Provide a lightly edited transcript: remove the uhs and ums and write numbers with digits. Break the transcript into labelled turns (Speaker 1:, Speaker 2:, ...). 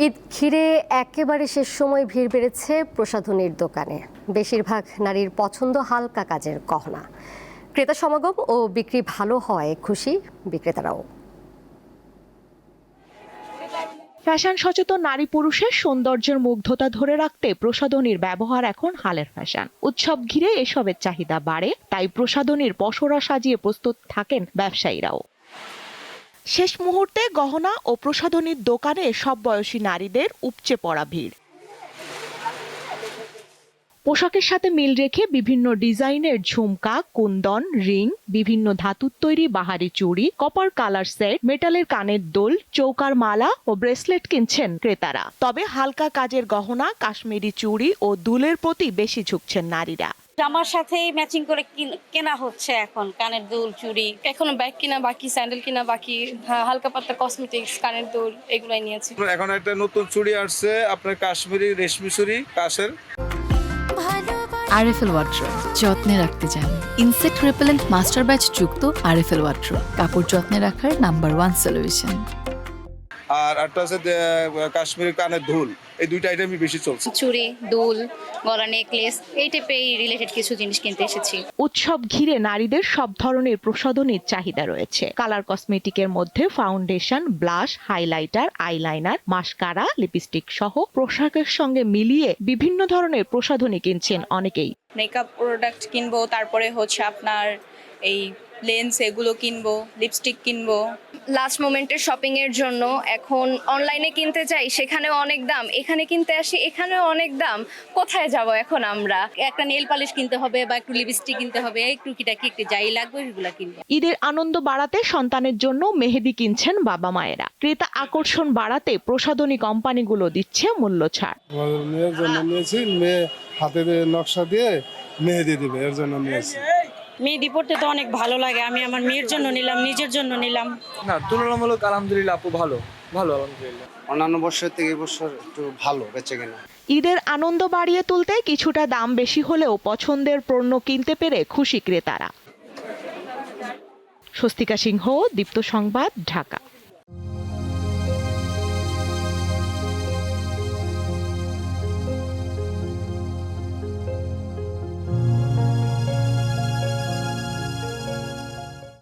Speaker 1: ঈদ ঘিরে একেবারে শেষ সময় ভিড় বেড়েছে প্রসাধনীর দোকানে। বেশিরভাগ নারীর পছন্দ হালকা কাজের গহনা। ক্রেতা সমাগম ও বিক্রি ভালো হওয়ায় খুশি বিক্রেতারাও।
Speaker 2: ফ্যাশন সচেতন নারী পুরুষের সৌন্দর্যের মুগ্ধতা ধরে রাখতে প্রসাধনীর ব্যবহার এখন হালের ফ্যাশন। উৎসব ঘিরে এসবের চাহিদা বাড়ে, তাই প্রসাধনীর পসরা সাজিয়ে প্রস্তুত থাকেন ব্যবসায়ীরাও। শেষ মুহূর্তে গহনা ও প্রসাধনীর দোকানে সব বয়সী নারীদের উপচে পড়া ভিড়। পোশাকের সাথে মিল রেখে বিভিন্ন ডিজাইনের ঝুমকা, কুন্দন, রিং, বিভিন্ন ধাতুর তৈরি বাহারি চুড়ি, কপার কালার সেট, মেটালের কানের দুল, চৌকার মালা ও ব্রেসলেট কিনছেন ক্রেতারা। তবে হালকা কাজের গহনা, কাশ্মীরি চুড়ি ও দুলের প্রতি বেশি ঝুঁকছেন নারীরা।
Speaker 3: জামার সাথেই ম্যাচিং করে কেনা হচ্ছে এখন কানের দুল, চুড়ি।
Speaker 4: এখনো ব্যাগ কিনা বাকি, স্যান্ডেল কিনা বাকি, হালকা পাতলা কসমেটিক্স, কানের দুল এগুলাই নিয়েছি।
Speaker 5: এখন একটা নতুন চুড়ি আসছে, আপনার কাশ্মীরি রেশমি চুড়ি কাশের।
Speaker 6: আরএফএল ওয়াট্রো যত্নে রাখতে জানি। ইনসেক্ট রিপেলেন্ট মাস্টার ব্যাচ যুক্ত আরএফএল ওয়াট্রো কাপড় যত্নে রাখার নাম্বার 1 সলিউশন।
Speaker 5: আর একটা আছে কাশ্মীরি কানের দুল। এই দুইটা আইটেমই বেশি চলছে।
Speaker 3: চুড়ি, দুল, গলা নেকলেস এই টাইপের রিলেটেড কিছু জিনিস কিনতে এসেছি।
Speaker 2: উৎসব ঘিরে নারীদের সব ধরনের প্রসাধনীর চাহিদা রয়েছে। কালার কসমেটিকের মধ্যে foundation, blush, highlighter, eyeliner, mascara, lipstick সহ পোশাকের সঙ্গে মিলিয়ে বিভিন্ন ধরনের প্রসাধনী কিনছেন অনেকেই।
Speaker 4: মেকআপ প্রোডাক্ট কিনবো, তারপরে হচ্ছে আপনার এই লেন্স এগুলো কিনবো, লিপস্টিক কিনবো।
Speaker 7: লাস্ট মোমেন্টের শপিং এর জন্য এখন অনলাইনে কিনতে যাই, সেখানেও অনেক দাম, এখানে কিনতে আসি এখানেও অনেক দাম। কোথায় যাব এখন আমরা?
Speaker 3: একটা নেল পালিশ কিনতে হবে বা একটু লিপস্টিক কিনতে হবে, একটু কিটাকি একটু যাই লাগবে এগুলো কিনবো।
Speaker 2: ঈদের আনন্দ বাড়াতে সন্তানের জন্য মেহেদি কিনছেন বাবা মায়েরা। ক্রেতা আকর্ষণ বাড়াতে প্রসাধনী কোম্পানিগুলো দিচ্ছে মূল্য ছাড়।
Speaker 8: মেয়ের জন্য নিয়েছি, মেয়ে হাতে নকশা দিয়ে মেহেদি দিবে, এর জন্য নিয়েছি।
Speaker 3: মেহেদি পড়তে তো অনেক ভালো লাগে, আমি আমার মেয়ের জন্য নিলাম, নিজের জন্য নিলাম।
Speaker 9: না, তুলনামূলক আলহামদুলিল্লাহ আপু ভালো আলহামদুলিল্লাহ।
Speaker 8: অন্যান্য বছর থেকে এই বছর একটু ভালো বেঁচে কিনা।
Speaker 2: ঈদের আনন্দ বাড়িয়ে তুলতে কিছুটা দাম বেশি হলেও পছন্দের পণ্য কিনতে পেরে খুশি ক্রেতারা। স্বস্তিকা সিংহ, দীপ্ত সংবাদ, ঢাকা।